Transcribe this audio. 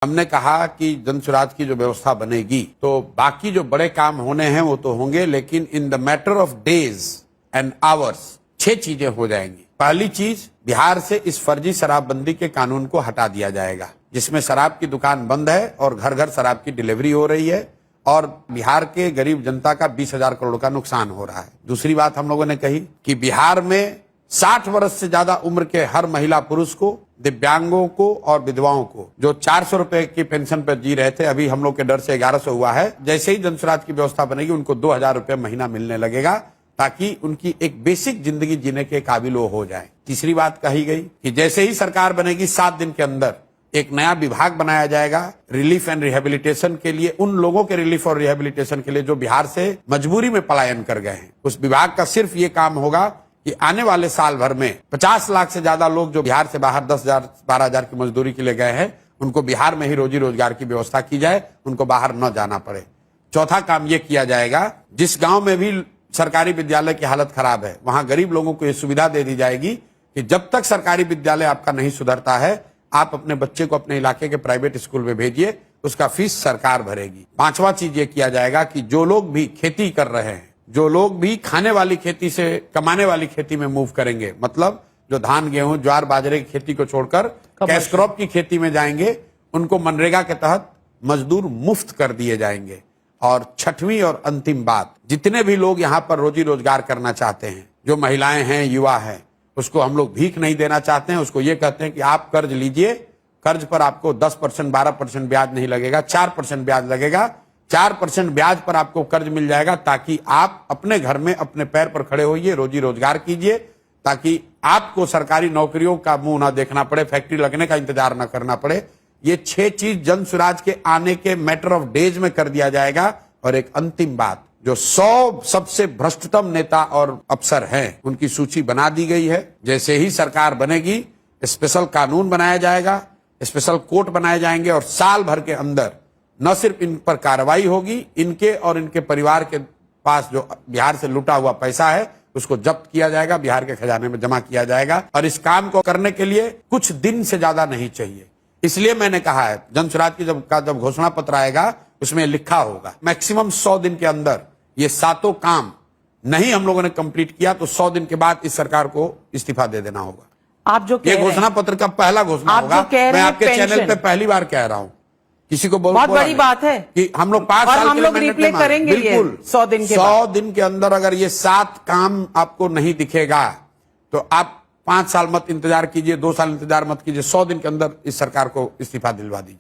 हमने कहा कि जन स्वराज की जो व्यवस्था बनेगी तो बाकी जो बड़े काम होने हैं वो तो होंगे, लेकिन in the matter of days and hours 6 चीजें हो जाएंगी। पहली चीज, बिहार से इस फर्जी शराबबंदी के कानून को हटा दिया जाएगा, जिसमें शराब की दुकान बंद है और घर घर शराब की डिलीवरी हो रही है और बिहार के गरीब जनता का 20,000 करोड़ का नुकसान हो रहा है। दूसरी बात हम लोगों ने कही कि बिहार में 60 वर्ष से ज्यादा उम्र के हर महिला पुरुष को, दिव्यांगों को और विधवाओं को, जो 400 रुपए की पेंशन पर जी रहे थे, अभी हम लोग के डर से 1100 हुआ है। जैसे ही जन स्वराज की व्यवस्था बनेगी उनको 2,000 रुपए महीना मिलने लगेगा, ताकि उनकी एक बेसिक जिंदगी जीने के काबिल हो जाए। तीसरी बात कही गई कि जैसे ही सरकार बनेगी 7 दिन के अंदर एक नया विभाग बनाया जाएगा रिलीफ एंड रिहेबिलिटेशन के लिए, उन लोगों के रिलीफ और रिहेबिलिटेशन के लिए जो बिहार से मजबूरी में पलायन कर गए हैं। उस विभाग का सिर्फ ये काम होगा कि आने वाले साल भर में 50 लाख से ज्यादा लोग जो बिहार से बाहर 10,000 12,000 की मजदूरी के लिए गए हैं, उनको बिहार में ही रोजी रोजगार की व्यवस्था की जाए, उनको बाहर न जाना पड़े। चौथा काम ये किया जाएगा, जिस गांव में भी सरकारी विद्यालय की हालत खराब है वहां गरीब लोगों को ये सुविधा दे दी जाएगी कि जब तक सरकारी विद्यालय आपका नहीं सुधरता है, आप अपने बच्चे को अपने इलाके के प्राइवेट स्कूल में भेजिए, उसका फीस सरकार भरेगी। पांचवा चीज ये किया जाएगा कि जो लोग भी खेती कर रहे हैं, जो लोग भी खाने वाली खेती से कमाने वाली खेती में मूव करेंगे, मतलब जो धान गेहूं ज्वार बाजरे की खेती को छोड़कर कैश क्रॉप की खेती में जाएंगे, उनको मनरेगा के तहत मजदूर मुफ्त कर दिए जाएंगे। और छठवीं और अंतिम बात, जितने भी लोग यहाँ पर रोजी रोजगार करना चाहते हैं, जो महिलाएं हैं, युवा हैं, उसको हम लोग भीख नहीं देना चाहते हैं। उसको ये कहते हैं कि आप कर्ज लीजिए, कर्ज पर आपको 10% 12% ब्याज नहीं लगेगा, 4% ब्याज लगेगा। 4% ब्याज पर आपको कर्ज मिल जाएगा, ताकि आप अपने घर में अपने पैर पर खड़े होइए, रोजी रोजगार कीजिए, ताकि आपको सरकारी नौकरियों का मुंह ना देखना पड़े, फैक्ट्री लगने का इंतजार ना करना पड़े। ये 6 चीज जन स्वराज के आने के मैटर ऑफ डेज में कर दिया जाएगा। और एक अंतिम बात, जो 100 सबसे भ्रष्टतम नेता और अफसर हैं, उनकी सूची बना दी गई है। जैसे ही सरकार बनेगी स्पेशल कानून बनाया जाएगा, स्पेशल कोर्ट बनाए जाएंगे और साल भर के अंदर न सिर्फ इन पर कार्रवाई होगी, इनके और इनके परिवार के पास जो बिहार से लूटा हुआ पैसा है उसको जब्त किया जाएगा, बिहार के खजाने में जमा किया जाएगा। और इस काम को करने के लिए कुछ दिन से ज्यादा नहीं चाहिए। इसलिए मैंने कहा है, जन स्वराज की जब घोषणा पत्र आएगा उसमें लिखा होगा मैक्सिमम 100 दिन के अंदर ये 7 काम नहीं हम लोगों ने कंप्लीट किया तो 100 दिन के बाद इस सरकार को इस्तीफा दे देना होगा। आप जो ये घोषणा पत्र का पहला घोषणा होगा। मैं आपके चैनल पे पहली बार कह रहा हूं, किसी को बहुत बड़ी बात है कि हम लोग 5 साल हम लोग रिप्ले करेंगे। बिल्कुल 100 दिन के अंदर अगर ये 7 काम आपको नहीं दिखेगा तो आप 5 साल मत इंतजार कीजिए, 2 साल इंतजार मत कीजिए, 100 दिन के अंदर इस सरकार को इस्तीफा दिलवा दीजिए।